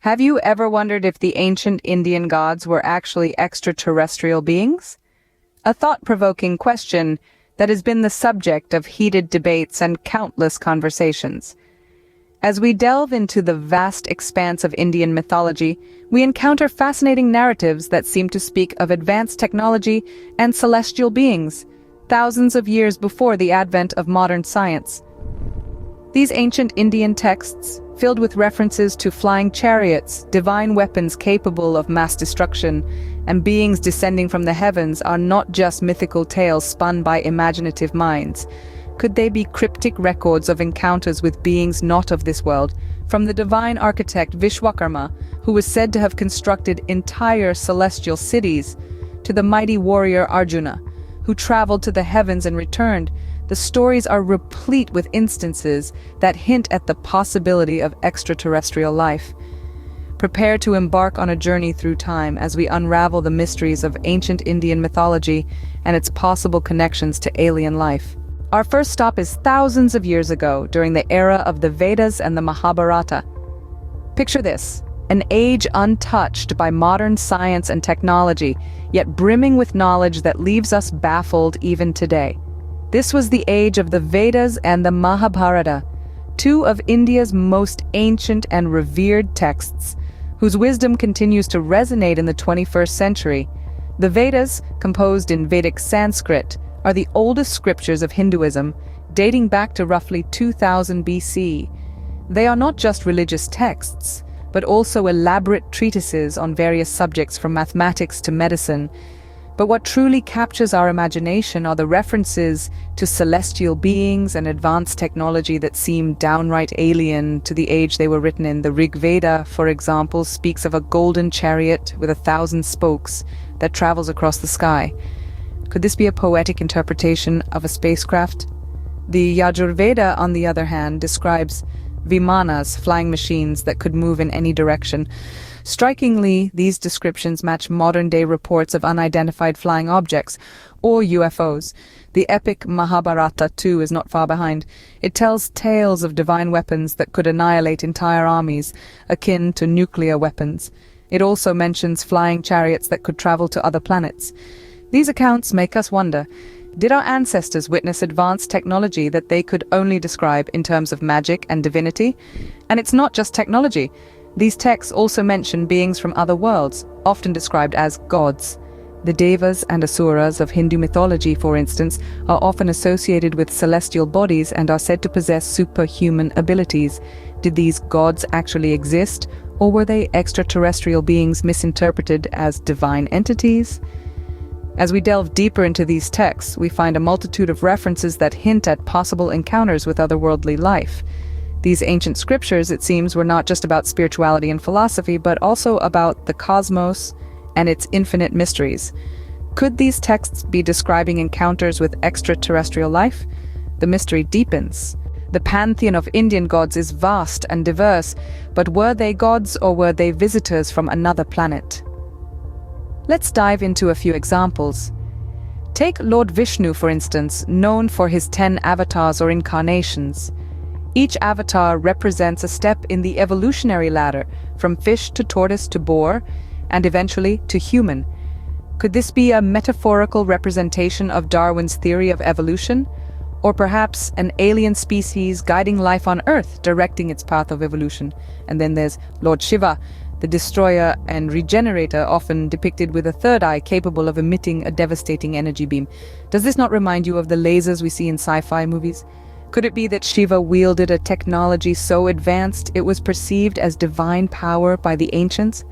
Have you ever wondered if the ancient Indian gods were actually extraterrestrial beings? A thought-provoking question that has been the subject of heated debates and countless conversations. As we delve into the vast expanse of Indian mythology, we encounter fascinating narratives that seem to speak of advanced technology and celestial beings, thousands of years before the advent of modern science. These ancient Indian texts, filled with references to flying chariots, divine weapons capable of mass destruction, and beings descending from the heavens, are not just mythical tales spun by imaginative minds. Could they be cryptic records of encounters with beings not of this world, from the divine architect Vishwakarma, who was said to have constructed entire celestial cities, to the mighty warrior Arjuna, who traveled to the heavens and returned? The stories are replete with instances that hint at the possibility of extraterrestrial life. Prepare to embark on a journey through time as we unravel the mysteries of ancient Indian mythology and its possible connections to alien life. Our first stop is thousands of years ago, during the era of the Vedas and the Mahabharata. Picture this: an age untouched by modern science and technology, yet brimming with knowledge that leaves us baffled even today. This was the age of the Vedas and the Mahabharata, two of India's most ancient and revered texts, whose wisdom continues to resonate in the 21st century. The Vedas, composed in Vedic Sanskrit, are the oldest scriptures of Hinduism, dating back to roughly 2000 BC. They are not just religious texts, but also elaborate treatises on various subjects from mathematics to medicine. But what truly captures our imagination are the references to celestial beings and advanced technology that seem downright alien to the age they were written in. The Rig Veda, for example, speaks of a golden chariot with 1,000 spokes that travels across the sky. Could this be a poetic interpretation of a spacecraft? The Yajurveda, on the other hand, describes vimanas, flying machines that could move in any direction. Strikingly, these descriptions match modern-day reports of unidentified flying objects, or UFOs. The epic Mahabharata, too, is not far behind. It tells tales of divine weapons that could annihilate entire armies, akin to nuclear weapons. It also mentions flying chariots that could travel to other planets. These accounts make us wonder, did our ancestors witness advanced technology that they could only describe in terms of magic and divinity? And it's not just technology. These texts also mention beings from other worlds, often described as gods. The Devas and Asuras of Hindu mythology, for instance, are often associated with celestial bodies and are said to possess superhuman abilities. Did these gods actually exist, or were they extraterrestrial beings misinterpreted as divine entities? As we delve deeper into these texts, we find a multitude of references that hint at possible encounters with otherworldly life. These ancient scriptures, it seems, were not just about spirituality and philosophy, but also about the cosmos and its infinite mysteries. Could these texts be describing encounters with extraterrestrial life? The mystery deepens. The pantheon of Indian gods is vast and diverse, but were they gods or were they visitors from another planet? Let's dive into a few examples. Take Lord Vishnu, for instance, known for his 10 avatars or incarnations. Each avatar represents a step in the evolutionary ladder, from fish to tortoise to boar, and eventually to human. Could this be a metaphorical representation of Darwin's theory of evolution? Or perhaps an alien species guiding life on Earth, directing its path of evolution? And then there's Lord Shiva, the destroyer and regenerator, often depicted with a third eye capable of emitting a devastating energy beam. Does this not remind you of the lasers we see in sci-fi movies? Could it be that Shiva wielded a technology so advanced it was perceived as divine power by the ancients?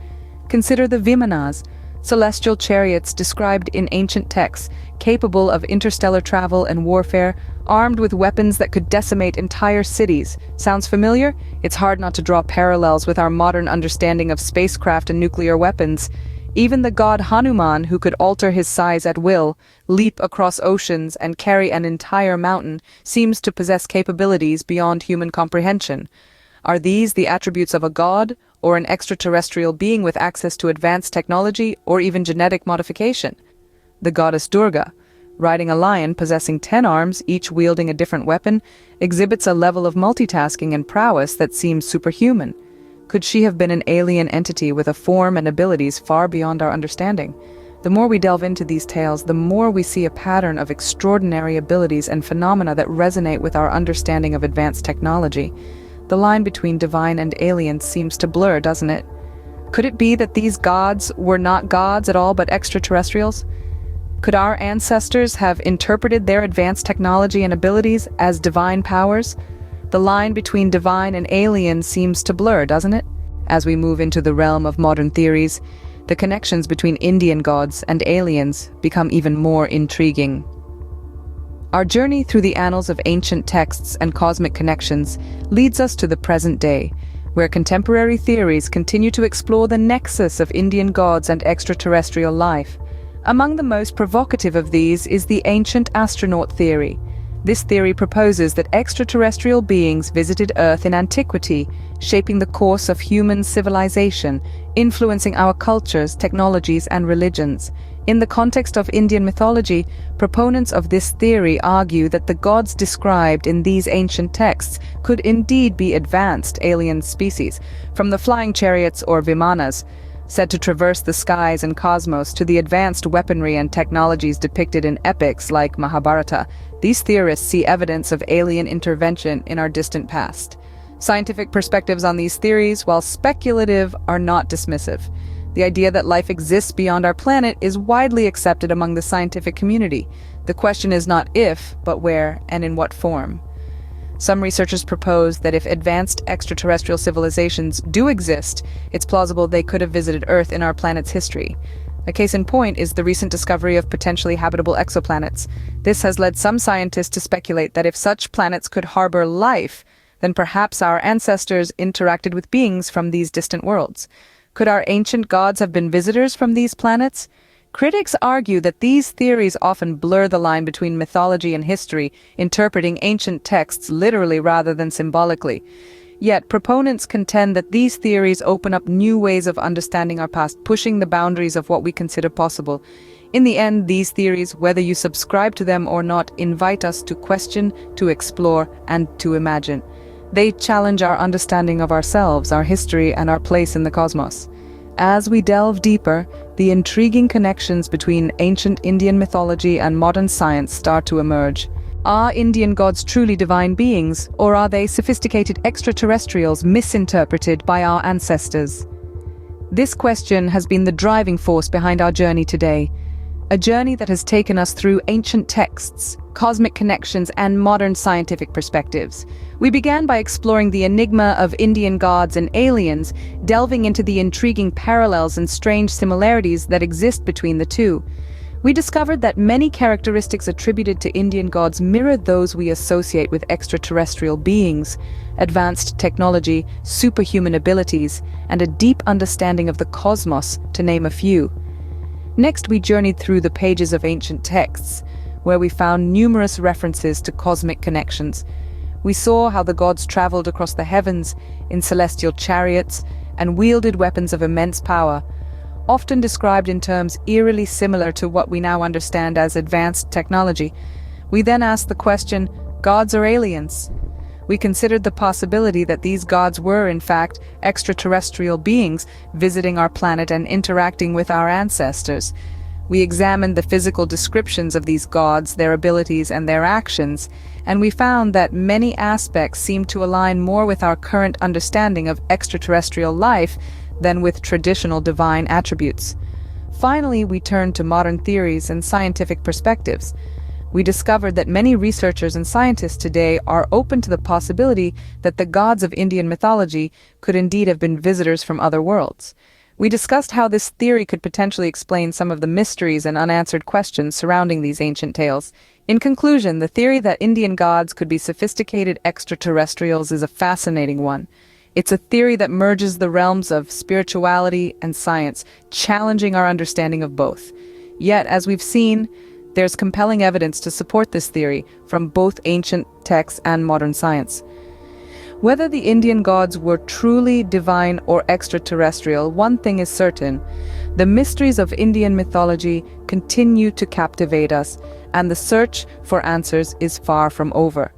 Consider the Vimanas, celestial chariots described in ancient texts, capable of interstellar travel and warfare, armed with weapons that could decimate entire cities. Sounds familiar? It's hard not to draw parallels with our modern understanding of spacecraft and nuclear weapons. Even the god Hanuman, who could alter his size at will, leap across oceans, and carry an entire mountain, seems to possess capabilities beyond human comprehension. Are these the attributes of a god, or an extraterrestrial being with access to advanced technology, or even genetic modification? The goddess Durga, riding a lion possessing 10 arms, each wielding a different weapon, exhibits a level of multitasking and prowess that seems superhuman. Could she have been an alien entity with a form and abilities far beyond our understanding? The more we delve into these tales, the more we see a pattern of extraordinary abilities and phenomena that resonate with our understanding of advanced technology. The line between divine and alien seems to blur, doesn't it? Could it be that these gods were not gods at all but extraterrestrials? Could our ancestors have interpreted their advanced technology and abilities as divine powers? The line between divine and alien seems to blur, doesn't it? As we move into the realm of modern theories, the connections between Indian gods and aliens become even more intriguing. Our journey through the annals of ancient texts and cosmic connections leads us to the present day, where contemporary theories continue to explore the nexus of Indian gods and extraterrestrial life. Among the most provocative of these is the ancient astronaut theory. This theory proposes that extraterrestrial beings visited Earth in antiquity, shaping the course of human civilization, influencing our cultures, technologies, and religions. In the context of Indian mythology, proponents of this theory argue that the gods described in these ancient texts could indeed be advanced alien species, from the flying chariots or vimanas, said to traverse the skies and cosmos, to the advanced weaponry and technologies depicted in epics like Mahabharata. These theorists see evidence of alien intervention in our distant past. Scientific perspectives on these theories, while speculative, are not dismissive. The idea that life exists beyond our planet is widely accepted among the scientific community. The question is not if, but where and in what form. Some researchers propose that if advanced extraterrestrial civilizations do exist, it's plausible they could have visited Earth in our planet's history. A case in point is the recent discovery of potentially habitable exoplanets. This has led some scientists to speculate that if such planets could harbor life, then perhaps our ancestors interacted with beings from these distant worlds. Could our ancient gods have been visitors from these planets? Critics argue that these theories often blur the line between mythology and history, interpreting ancient texts literally rather than symbolically. Yet, proponents contend that these theories open up new ways of understanding our past, pushing the boundaries of what we consider possible. In the end, these theories, whether you subscribe to them or not, invite us to question, to explore, and to imagine. They challenge our understanding of ourselves, our history, and our place in the cosmos. As we delve deeper, the intriguing connections between ancient Indian mythology and modern science start to emerge. Are Indian gods truly divine beings, or are they sophisticated extraterrestrials misinterpreted by our ancestors? This question has been the driving force behind our journey today. A journey that has taken us through ancient texts, cosmic connections, and modern scientific perspectives. We began by exploring the enigma of Indian gods and aliens, delving into the intriguing parallels and strange similarities that exist between the two. We discovered that many characteristics attributed to Indian gods mirror those we associate with extraterrestrial beings: advanced technology, superhuman abilities, and a deep understanding of the cosmos, to name a few. Next, we journeyed through the pages of ancient texts, where we found numerous references to cosmic connections. We saw how the gods traveled across the heavens in celestial chariots and wielded weapons of immense power, often described in terms eerily similar to what we now understand as advanced technology. We then asked the question, gods or aliens? We considered the possibility that these gods were, in fact, extraterrestrial beings visiting our planet and interacting with our ancestors. We examined the physical descriptions of these gods, their abilities, and their actions, and we found that many aspects seem to align more with our current understanding of extraterrestrial life than with traditional divine attributes. Finally, we turned to modern theories and scientific perspectives. We discovered that many researchers and scientists today are open to the possibility that the gods of Indian mythology could indeed have been visitors from other worlds. We discussed how this theory could potentially explain some of the mysteries and unanswered questions surrounding these ancient tales. In conclusion, the theory that Indian gods could be sophisticated extraterrestrials is a fascinating one. It's a theory that merges the realms of spirituality and science, challenging our understanding of both. Yet, as we've seen, there's compelling evidence to support this theory from both ancient texts and modern science. Whether the Indian gods were truly divine or extraterrestrial, one thing is certain: the mysteries of Indian mythology continue to captivate us, and the search for answers is far from over.